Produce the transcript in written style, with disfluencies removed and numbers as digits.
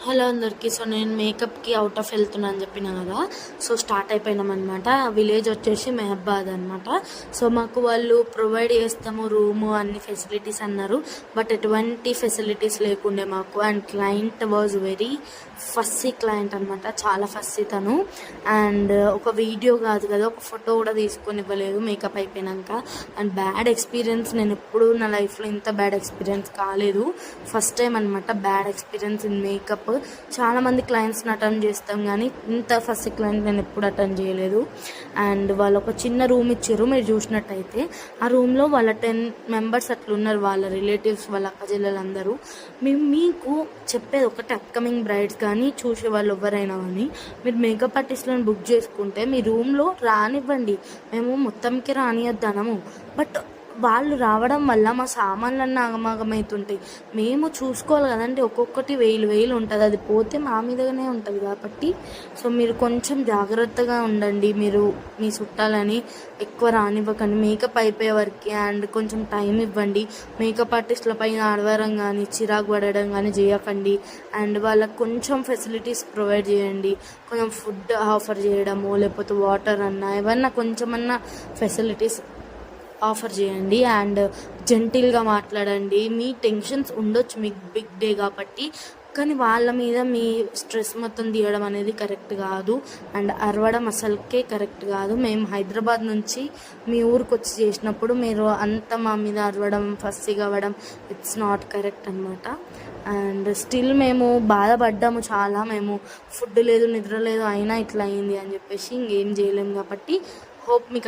Hello అందరికీ. So నేను మేకప్కి out of వెళ్తున్నా అని చెప్పిన కదా. సో స్టార్ట్ అయిపోయినాం అనమాట. విలేజ్ వచ్చేసి మెహబాద్ అనమాట. సో మాకు వాళ్ళు ప్రొవైడ్ చేస్తాము రూము అన్ని ఫెసిలిటీస్ అన్నారు. బట్ ఎటువంటి ఫెసిలిటీస్ లేకుండే మాకు. And client was very fussy client అనమాట. చాలా ఫస్సీ తను. అండ్ ఒక వీడియో కాదు కదా, ఒక ఫోటో కూడా తీసుకొని ఇవ్వలేదు మేకప్ అయిపోయినాక. And bad experience. నేను ఎప్పుడు నా లైఫ్లో ఇంత బ్యాడ్ ఎక్స్పీరియన్స్ కాలేదు. ఫస్ట్ టైం అనమాట బ్యాడ్ ఎక్స్పీరియన్స్ ఇన్ మేకప్. చాలామంది క్లయింట్స్ని అటెండ్ చేస్తాం కానీ ఇంత ఫస్ట్ క్లయింట్ నేను ఎప్పుడు అటెండ్ చేయలేదు. అండ్ వాళ్ళు ఒక చిన్న రూమ్ ఇచ్చారు, మీరు చూసినట్టయితే. ఆ రూమ్లో వాళ్ళ 10 మెంబర్స్ అట్లా ఉన్నారు, వాళ్ళ రిలేటివ్స్, వాళ్ళ అక్కచెల్లెలందరూ. మీకు చెప్పేది ఒకటి, అప్కమింగ్ బ్రైడ్స్ కానీ చూసే వాళ్ళు ఎవరైనా కానీ, మీరు మేకప్ ఆర్టిస్ట్లను బుక్ చేసుకుంటే మీ రూమ్లో రానివ్వండి. మేము మొత్తంకి రానియద్దనము. బట్ వాళ్ళు రావడం వల్ల మా సామాన్లన్నీ ఆగమాగమవుతుంటాయి. మేము చూసుకోవాలి కదండి. ఒక్కొక్కటి 1000 ఉంటుంది. అది పోతే మా మీదగానే ఉంటుంది కాబట్టి సో మీరు కొంచెం జాగ్రత్తగా ఉండండి. మీరు మీ చుట్టాలని ఎక్కువ రానివ్వకండి మేకప్ అయిపోయే వరకు. అండ్ కొంచెం టైం ఇవ్వండి. మేకప్ ఆర్టిస్టుల పైన ఆడవారం కానీ చిరాకు పడడం కానీ చేయకండి. అండ్ వాళ్ళకి కొంచెం ఫెసిలిటీస్ ప్రొవైడ్ చేయండి. కొంచెం ఫుడ్ ఆఫర్ చేయడము, లేకపోతే వాటర్ అన్నా ఏమన్నా కొంచెమన్నా ఫెసిలిటీస్ ఆఫర్ చేయండి. అండ్ జెంటిల్గా మాట్లాడండి. మీ టెన్షన్స్ ఉండొచ్చు, మీకు బిగ్ డే కాబట్టి, కానీ వాళ్ళ మీద మీ స్ట్రెస్ మొత్తం తీయడం అనేది కరెక్ట్ కాదు. అండ్ అరవడం అసలుకే కరెక్ట్ కాదు. మేము హైదరాబాద్ నుంచి మీ ఊరికి వచ్చి చేసినప్పుడు మీరు అంత మా మీద అరవడం, ఫస్సీగా అవ్వడం, ఇట్స్ నాట్ కరెక్ట్ అనమాట. అండ్ స్టిల్ మేము బాధపడ్డాము చాలా. మేము ఫుడ్ లేదు, నిద్ర లేదు, అయినా ఇట్లా అయింది అని చెప్పేసి ఇంకేం చేయలేము కాబట్టి హోప్ మీకు